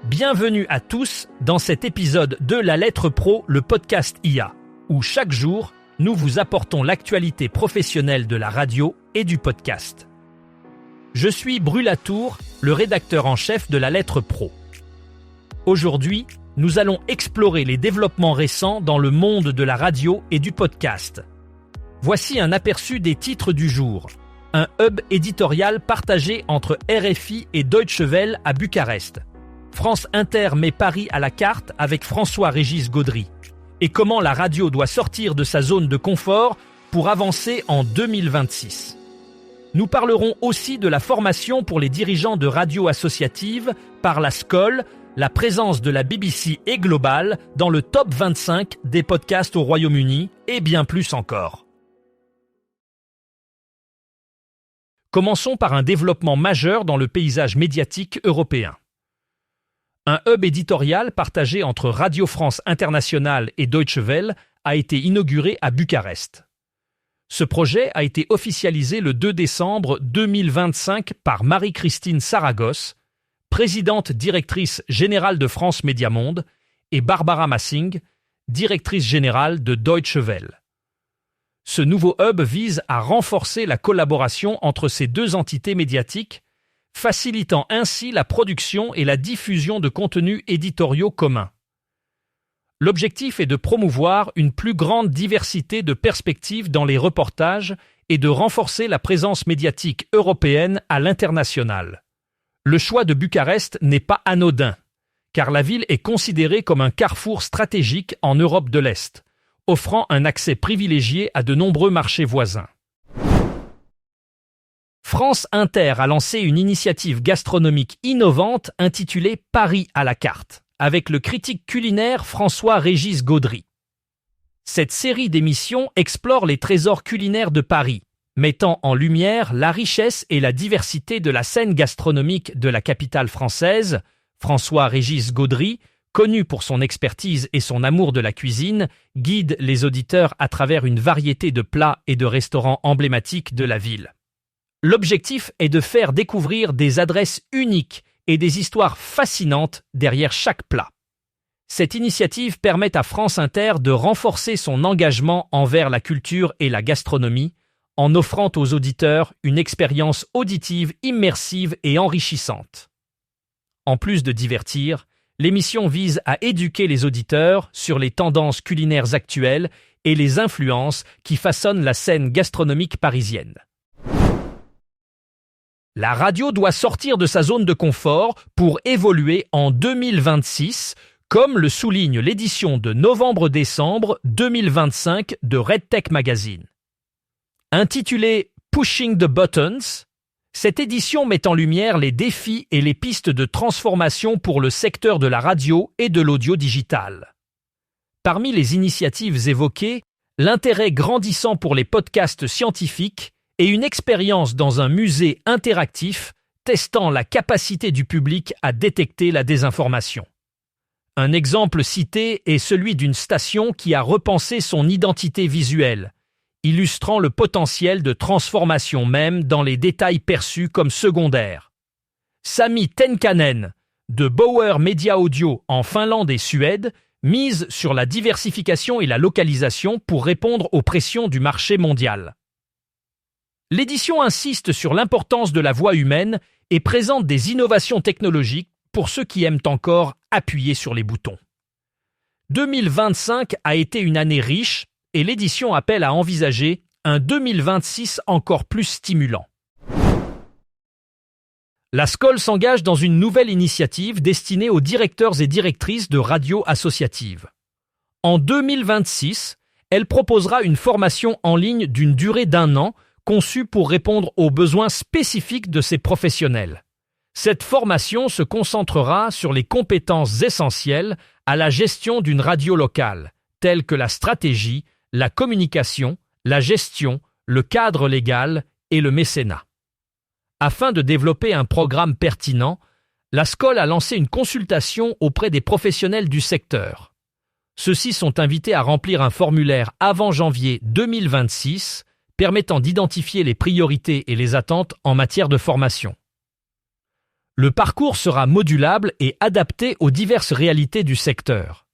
Bienvenue à tous dans cet épisode de La Lettre Pro, le podcast IA, où chaque jour, nous vous apportons l'actualité professionnelle de la radio et du podcast. Je suis Brulatour, le rédacteur en chef de La Lettre Pro. Aujourd'hui, nous allons explorer les développements récents dans le monde de la radio et du podcast. Voici un aperçu des titres du jour. Un hub éditorial partagé entre RFI et Deutsche Welle à Bucarest. France Inter met Paris à la carte avec François-Régis Gaudry. Et comment la radio doit sortir de sa zone de confort pour avancer en 2026. Nous parlerons aussi de la formation pour les dirigeants de radios associatives par la SCOL, la présence de la BBC et Global dans le top 25 des podcasts au Royaume-Uni et bien plus encore. Commençons par un développement majeur dans le paysage médiatique européen. Un hub éditorial partagé entre Radio France Internationale et Deutsche Welle a été inauguré à Bucarest. Ce projet a été officialisé le 2 décembre 2025 par Marie-Christine Saragosse, présidente directrice générale de France Média Monde, et Barbara Massing, directrice générale de Deutsche Welle. Ce nouveau hub vise à renforcer la collaboration entre ces deux entités médiatiques, facilitant ainsi la production et la diffusion de contenus éditoriaux communs. L'objectif est de promouvoir une plus grande diversité de perspectives dans les reportages et de renforcer la présence médiatique européenne à l'international. Le choix de Bucarest n'est pas anodin, car la ville est considérée comme un carrefour stratégique en Europe de l'Est, offrant un accès privilégié à de nombreux marchés voisins. France Inter a lancé une initiative gastronomique innovante intitulée Paris à la carte, avec le critique culinaire François-Régis Gaudry. Cette série d'émissions explore les trésors culinaires de Paris, mettant en lumière la richesse et la diversité de la scène gastronomique de la capitale française. François-Régis Gaudry, connu pour son expertise et son amour de la cuisine, guide les auditeurs à travers une variété de plats et de restaurants emblématiques de la ville. L'objectif est de faire découvrir des adresses uniques et des histoires fascinantes derrière chaque plat. Cette initiative permet à France Inter de renforcer son engagement envers la culture et la gastronomie en offrant aux auditeurs une expérience auditive immersive et enrichissante. En plus de divertir, l'émission vise à éduquer les auditeurs sur les tendances culinaires actuelles et les influences qui façonnent la scène gastronomique parisienne. La radio doit sortir de sa zone de confort pour évoluer en 2026, comme le souligne l'édition de novembre-décembre 2025 de RedTech Magazine. Intitulée « Pushing the Buttons », cette édition met en lumière les défis et les pistes de transformation pour le secteur de la radio et de l'audio digital. Parmi les initiatives évoquées, l'intérêt grandissant pour les podcasts scientifiques et une expérience dans un musée interactif testant la capacité du public à détecter la désinformation. Un exemple cité est celui d'une station qui a repensé son identité visuelle, illustrant le potentiel de transformation même dans les détails perçus comme secondaires. Sami Tenkanen, de Bauer Media Audio en Finlande et Suède, mise sur la diversification et la localisation pour répondre aux pressions du marché mondial. L'édition insiste sur l'importance de la voix humaine et présente des innovations technologiques pour ceux qui aiment encore appuyer sur les boutons. 2025 a été une année riche et l'édition appelle à envisager un 2026 encore plus stimulant. La SCOL s'engage dans une nouvelle initiative destinée aux directeurs et directrices de radios associatives. En 2026, elle proposera une formation en ligne d'une durée d'1 an conçue pour répondre aux besoins spécifiques de ces professionnels. Cette formation se concentrera sur les compétences essentielles à la gestion d'une radio locale, telles que la stratégie, la communication, la gestion, le cadre légal et le mécénat. Afin de développer un programme pertinent, la SCOL a lancé une consultation auprès des professionnels du secteur. Ceux-ci sont invités à remplir un formulaire avant janvier 2026 permettant d'identifier les priorités et les attentes en matière de formation. Le parcours sera modulable et adapté aux diverses réalités du secteur.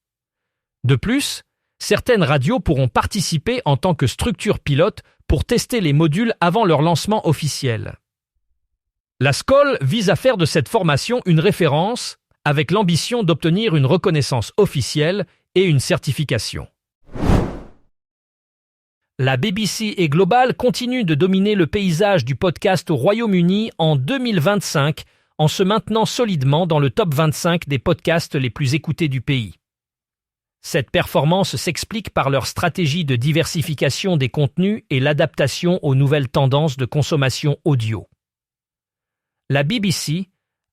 De plus, certaines radios pourront participer en tant que structure pilote pour tester les modules avant leur lancement officiel. La SCOL vise à faire de cette formation une référence avec l'ambition d'obtenir une reconnaissance officielle et une certification. La BBC et Global continuent de dominer le paysage du podcast au Royaume-Uni en 2025 en se maintenant solidement dans le top 25 des podcasts les plus écoutés du pays. Cette performance s'explique par leur stratégie de diversification des contenus et l'adaptation aux nouvelles tendances de consommation audio. La BBC,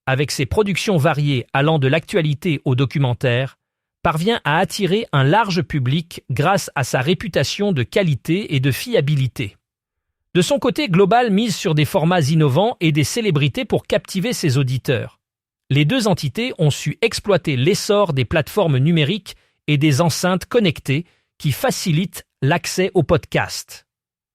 avec ses productions variées allant de l'actualité au documentaire, parvient à attirer un large public grâce à sa réputation de qualité et de fiabilité. De son côté, Global mise sur des formats innovants et des célébrités pour captiver ses auditeurs. Les deux entités ont su exploiter l'essor des plateformes numériques et des enceintes connectées qui facilitent l'accès aux podcasts.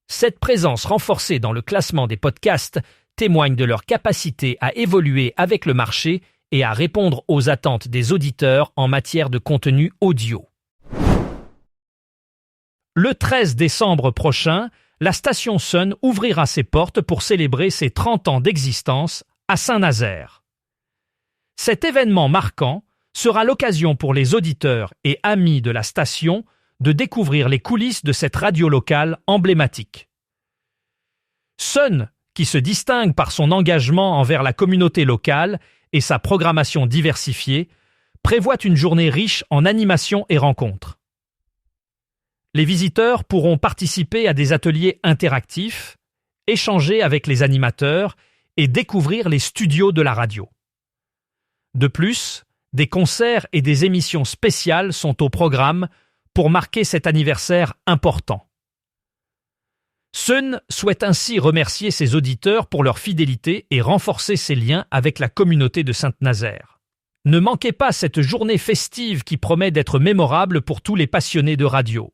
Cette présence renforcée dans le classement des podcasts témoigne de leur capacité à évoluer avec le marché et à répondre aux attentes des auditeurs en matière de contenu audio. Le 13 décembre prochain, la station Sun ouvrira ses portes pour célébrer ses 30 ans d'existence à Saint-Nazaire. Cet événement marquant sera l'occasion pour les auditeurs et amis de la station de découvrir les coulisses de cette radio locale emblématique. Sun, qui se distingue par son engagement envers la communauté locale et sa programmation diversifiée, prévoit une journée riche en animations et rencontres. Les visiteurs pourront participer à des ateliers interactifs, échanger avec les animateurs et découvrir les studios de la radio. De plus, des concerts et des émissions spéciales sont au programme pour marquer cet anniversaire important. Sun souhaite ainsi remercier ses auditeurs pour leur fidélité et renforcer ses liens avec la communauté de Saint-Nazaire. Ne manquez pas cette journée festive qui promet d'être mémorable pour tous les passionnés de radio.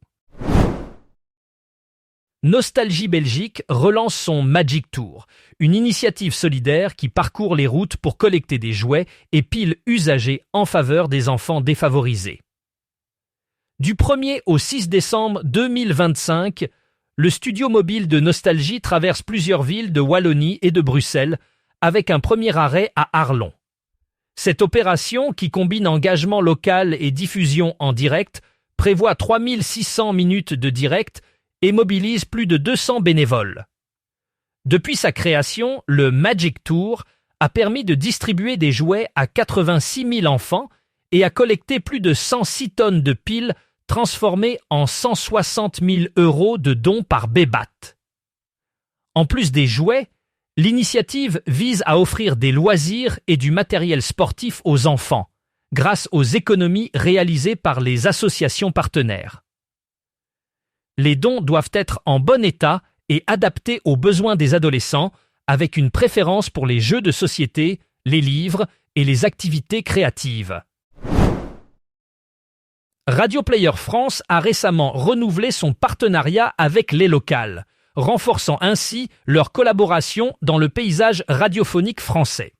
Nostalgie Belgique relance son Magic Tour, une initiative solidaire qui parcourt les routes pour collecter des jouets et piles usagées en faveur des enfants défavorisés. Du 1er au 6 décembre 2025, le studio mobile de Nostalgie traverse plusieurs villes de Wallonie et de Bruxelles, avec un premier arrêt à Arlon. Cette opération, qui combine engagement local et diffusion en direct, prévoit 3600 minutes de direct et mobilise plus de 200 bénévoles. Depuis sa création, le Magic Tour a permis de distribuer des jouets à 86 000 enfants et a collecté plus de 106 tonnes de piles transformées en 160 000 € de dons par Bébat. En plus des jouets, l'initiative vise à offrir des loisirs et du matériel sportif aux enfants, grâce aux économies réalisées par les associations partenaires. Les dons doivent être en bon état et adaptés aux besoins des adolescents, avec une préférence pour les jeux de société, les livres et les activités créatives. Radio Player France a récemment renouvelé son partenariat avec les locales, renforçant ainsi leur collaboration dans le paysage radiophonique français.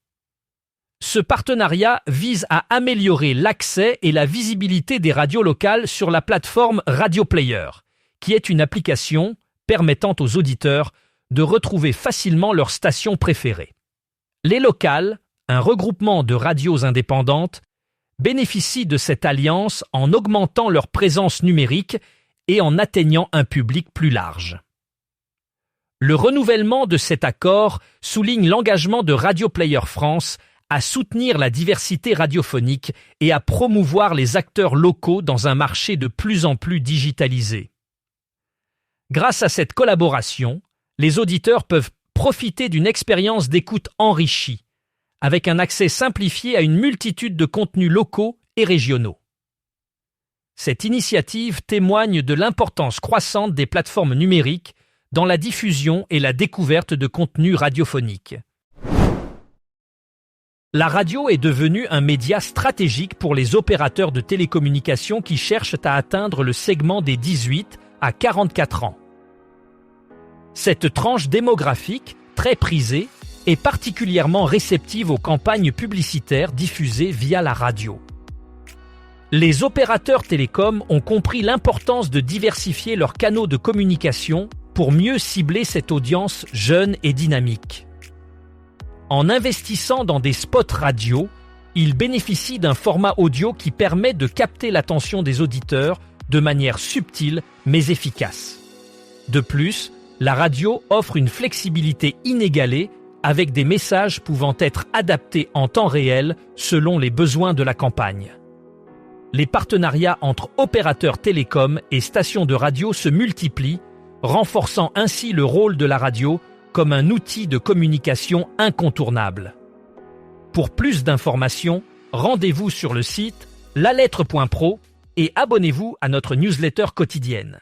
Ce partenariat vise à améliorer l'accès et la visibilité des radios locales sur la plateforme Radio Player, qui est une application permettant aux auditeurs de retrouver facilement leur station préférée. Les locales, un regroupement de radios indépendantes, bénéficient de cette alliance en augmentant leur présence numérique et en atteignant un public plus large. Le renouvellement de cet accord souligne l'engagement de Radio Player France à soutenir la diversité radiophonique et à promouvoir les acteurs locaux dans un marché de plus en plus digitalisé. Grâce à cette collaboration, les auditeurs peuvent profiter d'une expérience d'écoute enrichie, avec un accès simplifié à une multitude de contenus locaux et régionaux. Cette initiative témoigne de l'importance croissante des plateformes numériques dans la diffusion et la découverte de contenus radiophoniques. La radio est devenue un média stratégique pour les opérateurs de télécommunications qui cherchent à atteindre le segment des 18 à 44 ans. Cette tranche démographique, très prisée, est particulièrement réceptive aux campagnes publicitaires diffusées via la radio. Les opérateurs télécoms ont compris l'importance de diversifier leurs canaux de communication pour mieux cibler cette audience jeune et dynamique. En investissant dans des spots radio, ils bénéficient d'un format audio qui permet de capter l'attention des auditeurs de manière subtile mais efficace. De plus, la radio offre une flexibilité inégalée avec des messages pouvant être adaptés en temps réel selon les besoins de la campagne. Les partenariats entre opérateurs télécoms et stations de radio se multiplient, renforçant ainsi le rôle de la radio comme un outil de communication incontournable. Pour plus d'informations, rendez-vous sur le site lalettre.pro et abonnez-vous à notre newsletter quotidienne.